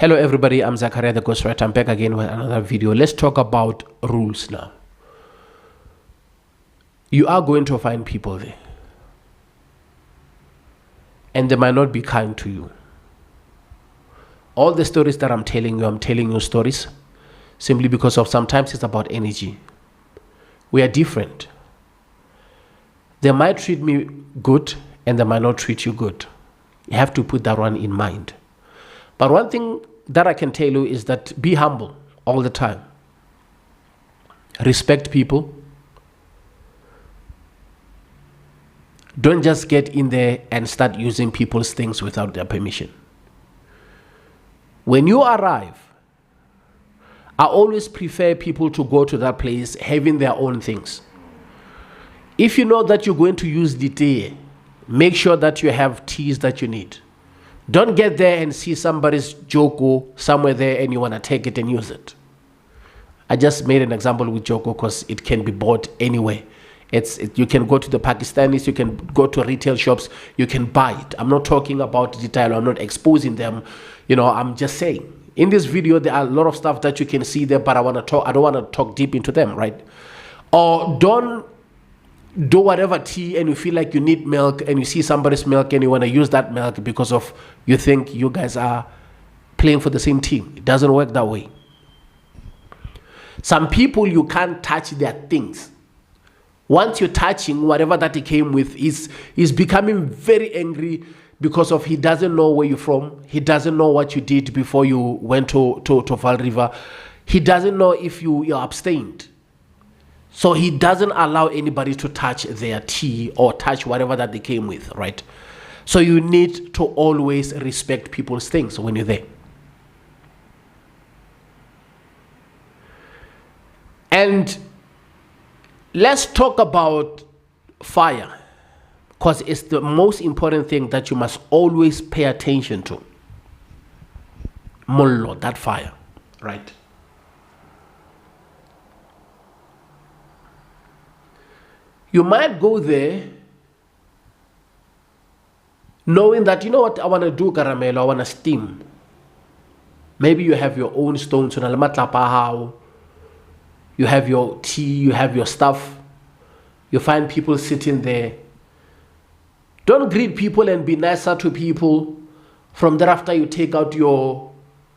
Hello everybody, I'm Zakaria the Ghostwriter. I'm back again with another video. Let's talk about rules now. You are going to find people there, and they might not be kind to you. All the stories that I'm telling you stories simply because of sometimes it's about energy. We are different. They might treat me good and they might not treat you good. You have to put that one in mind. But one thing that I can tell you is that be humble all the time. Respect people. Don't just get in there and start using people's things without their permission. When you arrive, I always prefer people to go to that place having their own things. If you know that you're going to use the tea, make sure that you have teas that you need. Don't get there and see somebody's Joko somewhere there and you want to take it and use it. I just made an example with Joko because it can be bought anywhere. You can go to the Pakistanis, you can go to retail shops, you can buy it. I'm not talking about detail, I'm not exposing them. I'm just saying. In this video, there are a lot of stuff that you can see there, but I don't want to talk deep into them, right? Or don't do whatever tea and you feel like you need milk and you see somebody's milk and you want to use that milk because of you think you guys are playing for the same team. It doesn't work that way. Some people, you can't touch their things. Once you're touching whatever that he came with, he's becoming very angry because of he doesn't know where you're from. He doesn't know what you did before you went to Vaal River. He doesn't know if you're abstained. So he doesn't allow anybody to touch their tea or touch whatever that they came with, right? So you need to always respect people's things when you're there. And let's talk about fire, because it's the most important thing that you must always pay attention to. Mullo, that fire, right? You might go there knowing that, you know what, I want to do caramel, I want to steam. Maybe you have your own stones, you have your tea, you have your stuff. You find people sitting there. Don't greet people and be nicer to people. From thereafter, you take out your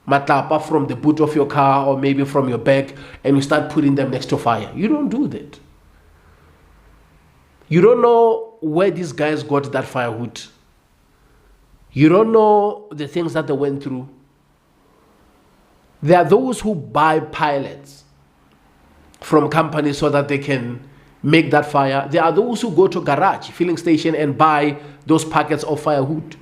matlapa from the boot of your car or maybe from your bag and you start putting them next to fire. You don't do that. You don't know where these guys got that firewood. You don't know the things that they went through. There are those who buy pallets from companies so that they can make that fire. There are those who go to garage, filling station and buy those packets of firewood.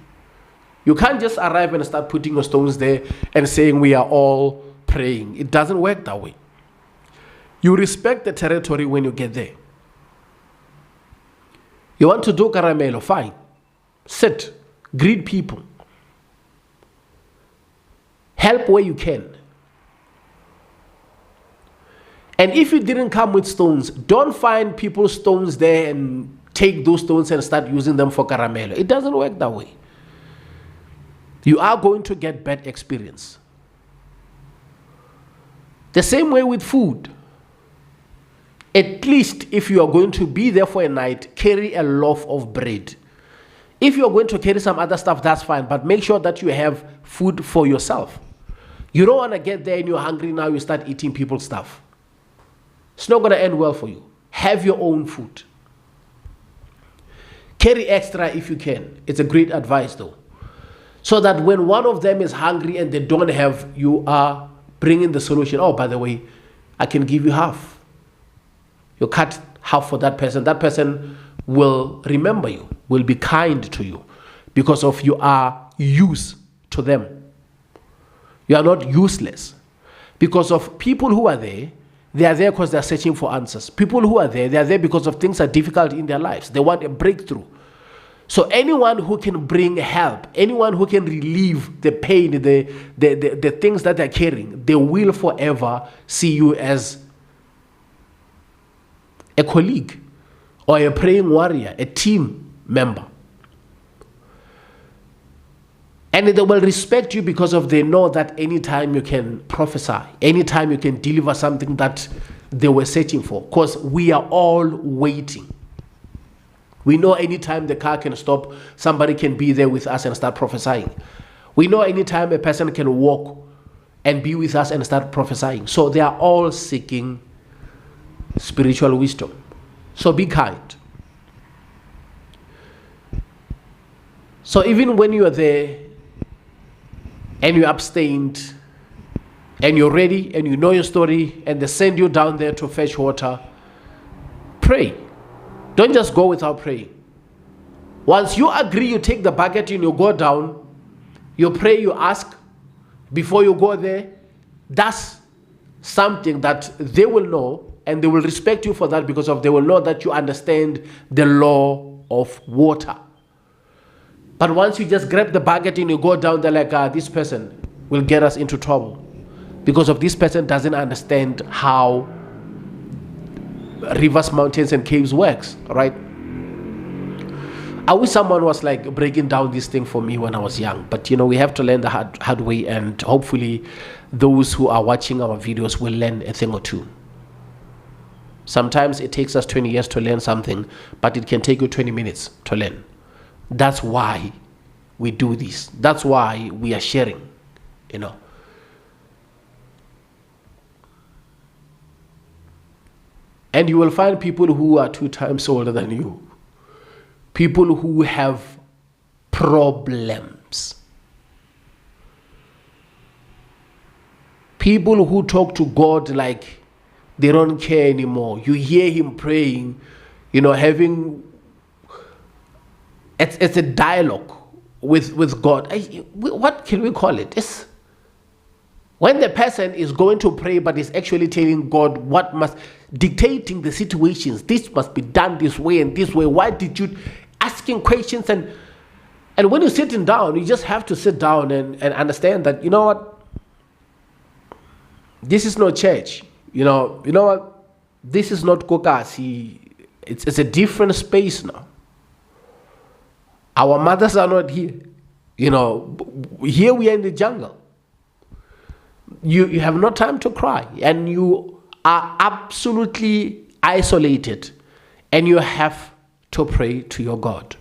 You can't just arrive and start putting your stones there and saying we are all praying. It doesn't work that way. You respect the territory when you get there. You want to do caramelo, fine. Sit, greet people. Help where you can. And if you didn't come with stones, don't find people's stones there and take those stones and start using them for caramelo. It doesn't work that way. You are going to get bad experience. The same way with food. At least if you are going to be there for a night, carry a loaf of bread. If you are going to carry some other stuff, that's fine. But make sure that you have food for yourself. You don't want to get there and you're hungry now, you start eating people's stuff. It's not going to end well for you. Have your own food. Carry extra if you can. It's a great advice though. So that when one of them is hungry and they don't have, you are bringing the solution. Oh, by the way, I can give you half. You cut half for that person. That person will remember you, will be kind to you because of you are use to them. You are not useless. Because of people who are there, they are there because they are searching for answers. People who are there, they are there because of things are difficult in their lives. They want a breakthrough. So anyone who can bring help, anyone who can relieve the pain, the things that they're carrying, they will forever see you as a colleague or a praying warrior, a team member. And they will respect you because of they know that anytime you can prophesy, anytime you can deliver something that they were searching for. Because we are all waiting. We know anytime the car can stop, somebody can be there with us and start prophesying. We know anytime a person can walk and be with us and start prophesying. So they are all seeking spiritual wisdom. So be kind. So even when you are there and you abstained and you're ready and you know your story and they send you down there to fetch water, pray. Don't just go without praying. Once you agree, you take the bucket and you go down, you pray, you ask before you go there. That's something that they will know, and they will respect you for that because they will know that you understand the law of water. But once you just grab the bucket and you go down, they're like, this person will get us into trouble because of this person doesn't understand how rivers, mountains, and caves works, right? I wish someone was like breaking down this thing for me when I was young, but we have to learn the hard way, and hopefully those who are watching our videos will learn a thing or two. Sometimes it takes us 20 years to learn something, but it can take you 20 minutes to learn. That's why we do this. That's why we are sharing, And you will find people who are 2 times older than you. People who have problems. People who talk to God like they don't care anymore. You hear him praying, having... It's a dialogue with God. What can we call it? It's when the person is going to pray but is actually telling God dictating the situations. This must be done this way and this way. Why did you... Asking questions, and when you're sitting down, you just have to sit down and understand that, you know what? This is not church. You know what? This is not Kokasi. It's a different space now. Our mothers are not here. Here we are in the jungle. You have no time to cry, and you are absolutely isolated, and you have to pray to your God.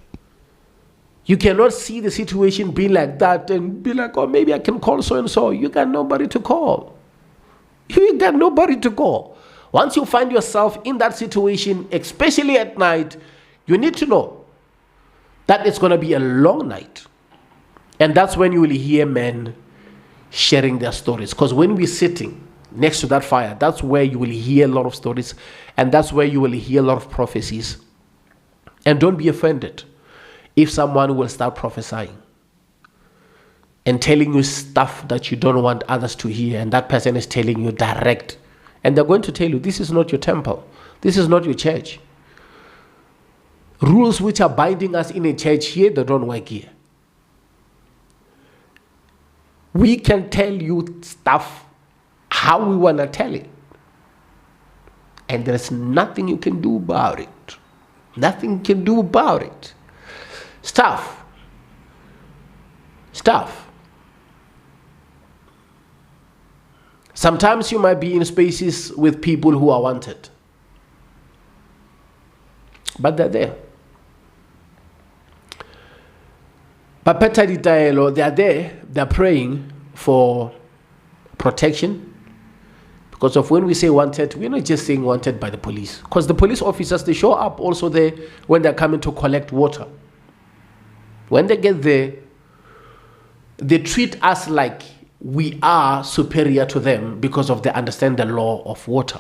You cannot see the situation being like that and be like, oh, maybe I can call so and so. You got nobody to call. You got nobody to call. Once you find yourself in that situation, especially at night, you need to know that it's going to be a long night. And that's when you will hear men sharing their stories. Because when we're sitting next to that fire, that's where you will hear a lot of stories, and that's where you will hear a lot of prophecies. And don't be offended if someone will start prophesying and telling you stuff that you don't want others to hear, and that person is telling you direct. And they're going to tell you, this is not your temple. This is not your church. Rules which are binding us in a church here, they don't work here. We can tell you stuff how we want to tell it. And there's nothing you can do about it. Nothing you can do about it. Stuff. Sometimes you might be in spaces with people who are wanted. But they're there. But they are there, they're praying for protection. Because of when we say wanted, we're not just saying wanted by the police. Because the police officers, they show up also there when they're coming to collect water. When they get there, they treat us like we are superior to them because of they understand the law of water.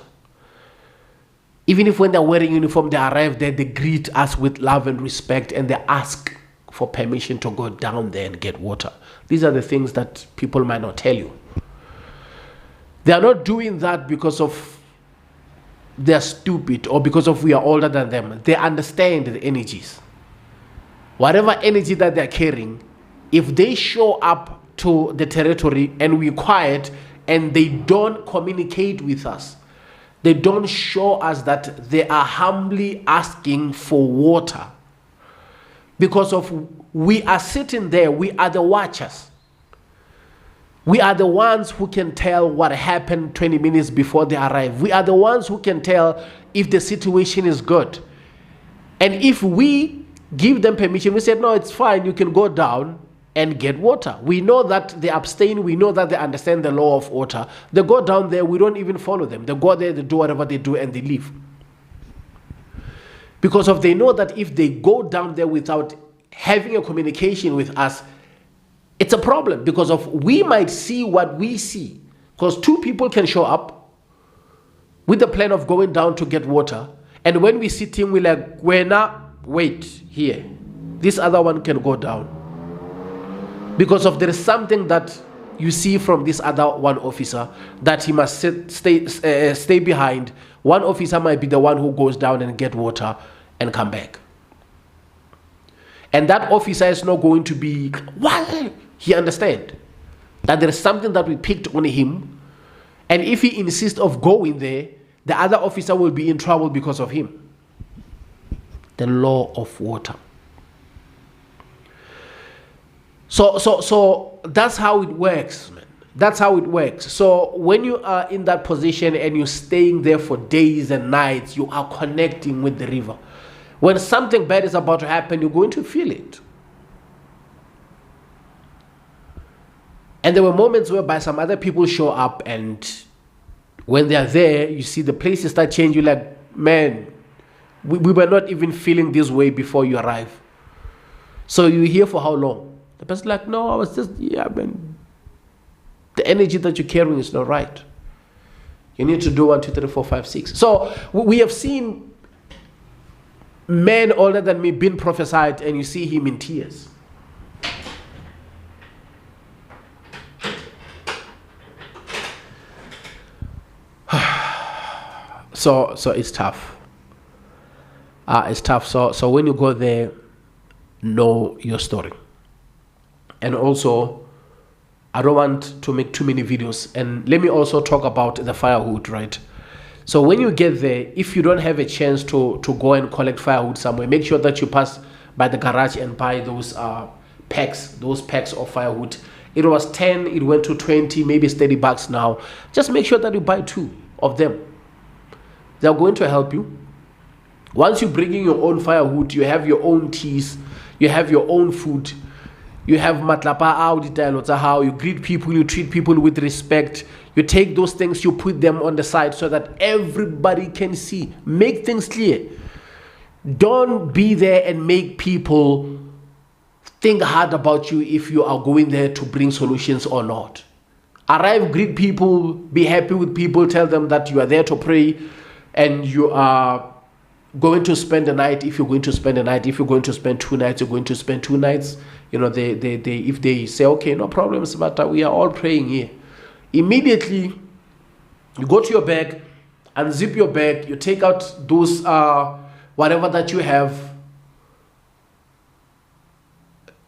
Even if when they're wearing uniform, they arrive there, they greet us with love and respect, and they ask for permission to go down there and get water. These are the things that people might not tell you. They are not doing that because of they're stupid or because of we are older than them. They understand the energies. Whatever energy that they're carrying, if they show up to the territory and we're quiet and they don't communicate with us, they don't show us that they are humbly asking for water, Because of we are sitting there, we are the watchers. We are the ones who can tell what happened 20 minutes before they arrive. We are the ones who can tell if the situation is good. And if we give them permission, we said, no, it's fine, you can go down and get water. We know that they abstain, we know that they understand the law of water. They go down there, we don't even follow them. They go there, they do whatever they do, and they leave. Because they know that if they go down there without having a communication with us, it's a problem, because we might see what we see. Because two people can show up with the plan of going down to get water, and when we sit in, we're like, wait here. This other one can go down. Because there is something that you see from this other one officer that he must stay behind. One officer might be the one who goes down and get water and come back. And that officer is not going to be, what? He understands that there is something that we picked on him, and if he insists of going there, the other officer will be in trouble because of him. The law of water. So that's how it works, man. That's how it works. So when you are in that position and you're staying there for days and nights, you are connecting with the river. When something bad is about to happen, you're going to feel it. And there were moments whereby some other people show up, and when they are there, you see the places start changing. You're like, man, we were not even feeling this way before you arrive. So you're here for how long? The person's like, no, I was just, man. The energy that you're carrying is not right. You need to do 1, 2, 3, 4, 5, 6. So we have seen men older than me being prophesied, and you see him in tears. So it's tough. It's tough. So when you go there, know your story. And also, I don't want to make too many videos. And let me also talk about the firewood, right? So when you get there, if you don't have a chance to go and collect firewood somewhere, make sure that you pass by the garage and buy those packs of firewood. It was 10, it went to 20, maybe it's $30 now. Just make sure that you buy 2 of them. They're going to help you. Once you bring in your own firewood, you have your own teas, you have your own food, you have matlapa out, how you greet people, you treat people with respect. You take those things, you put them on the side so that everybody can see. Make things clear. Don't be there and make people think hard about you if you are going there to bring solutions or not. Arrive, greet people, be happy with people, tell them that you are there to pray and you are going to spend the night. If you're going to spend the night, if you're going to spend 2 nights, you're going to spend 2 nights. You know, if they say, okay, no problems, but we are all praying here. Immediately, you go to your bag, unzip your bag, you take out those, whatever that you have.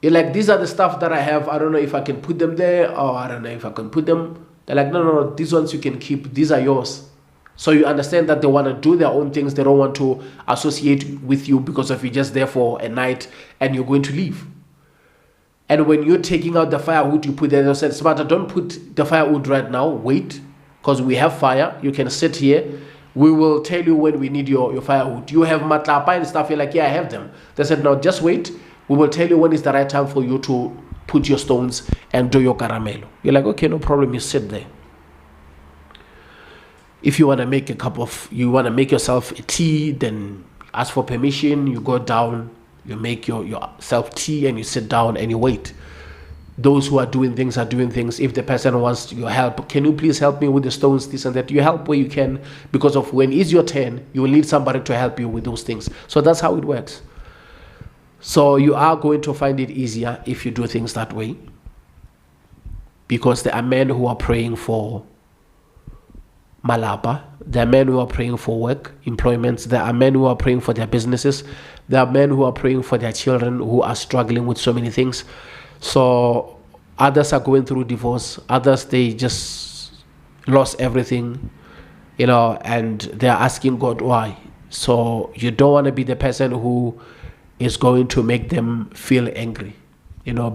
You're like, these are the stuff that I have. I don't know if I can put them there, or I don't know if I can put them. They're like, no, these ones you can keep. These are yours. So you understand that they want to do their own things. They don't want to associate with you because of you just there for a night and you're going to leave. And when you're taking out the firewood, you put there, they said, Smarter, don't put the firewood right now. Wait, because we have fire. You can sit here. We will tell you when we need your firewood. You have matlapa and stuff. You're like, yeah, I have them. They said, no, just wait. We will tell you when is the right time for you to put your stones and do your caramelo. You're like, okay, no problem. You sit there. If you want to make you want to make yourself a tea, then ask for permission. You go down, you make yourself tea, and you sit down and you wait. Those who are doing things are doing things. If the person wants your help, can you please help me with the stones, this and that? You help where you can, because of when it's your turn, you will need somebody to help you with those things. So that's how it works. So you are going to find it easier if you do things that way, because there are men who are praying for malapa. There are men who are praying for work, employments. There are men who are praying for their businesses. There are men who are praying for their children who are struggling with so many things. So others are going through divorce. Others, they just lost everything, and they're asking God why. So you don't want to be the person who is going to make them feel angry.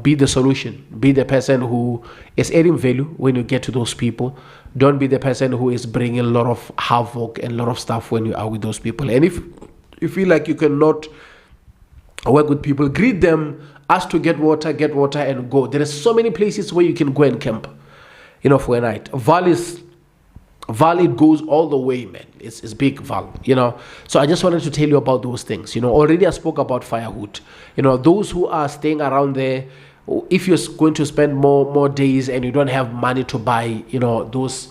Be the solution. Be the person who is adding value when you get to those people. Don't be the person who is bringing a lot of havoc and a lot of stuff when you are with those people. And if you feel like you cannot work with people, greet them, ask to get water, and go. There are so many places where you can go and camp, for a night. Vaal, it goes all the way, man. It's big, Vaal, So I just wanted to tell you about those things. Already I spoke about firewood. Those who are staying around there, if you're going to spend more days and you don't have money to buy, those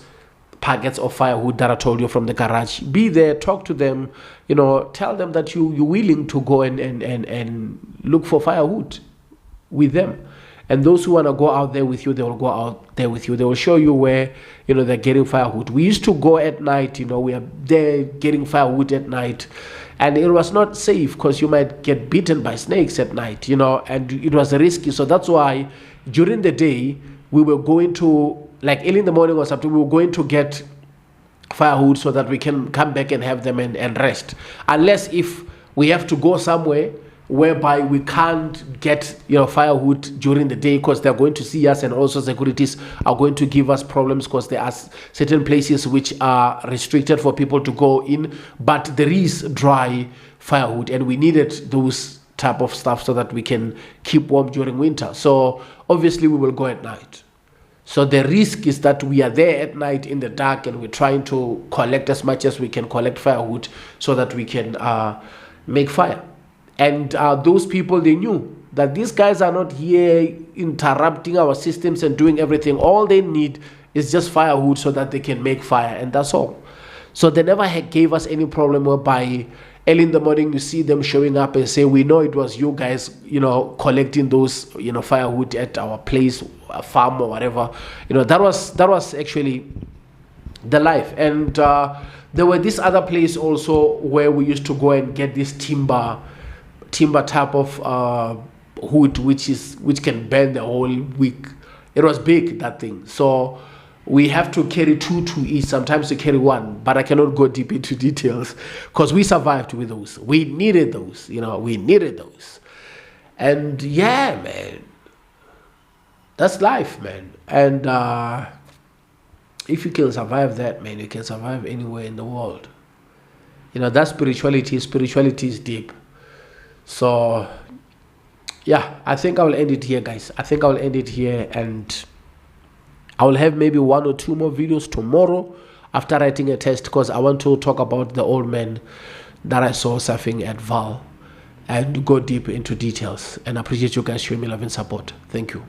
packets of firewood that I told you from the garage, be there, talk to them, tell them that you're willing to go and look for firewood with them. And those who want to go out there with you, they will go out there with you. They will show you where, they're getting firewood. We used to go at night, we are there getting firewood at night. And it was not safe because you might get bitten by snakes at night, and it was risky. So that's why during the day, we were going to, like early in the morning or something, we were going to get firewood so that we can come back and have them and rest. Unless if we have to go somewhere whereby we can't get firewood during the day because they're going to see us, and also securities are going to give us problems because there are certain places which are restricted for people to go in, but there is dry firewood and we needed those type of stuff so that we can keep warm during winter. So obviously we will go at night. So the risk is that we are there at night in the dark and we're trying to collect as much as we can collect firewood so that we can make fire. And those people, they knew that these guys are not here interrupting our systems and doing everything. All they need is just firewood so that they can make fire, and that's all. So they never gave us any problem whereby early in the morning you see them showing up and say, we know it was you guys, collecting those, firewood at our place, a farm or whatever. That was actually the life. And there were this other place also where we used to go and get this timber type of wood which can burn the whole week. It was big, that thing. So we have to carry two to each. Sometimes we carry one, but I cannot go deep into details because we survived with those. We needed those, And yeah, man, that's life, man. And if you can survive that, man, you can survive anywhere in the world. That spirituality is deep. So yeah, I think I will end it here, guys. And I will have maybe 1 or 2 more videos tomorrow after writing a test, because I want to talk about the old man that I saw surfing at Vaal and go deep into details. And I appreciate you guys showing me love and support. Thank you.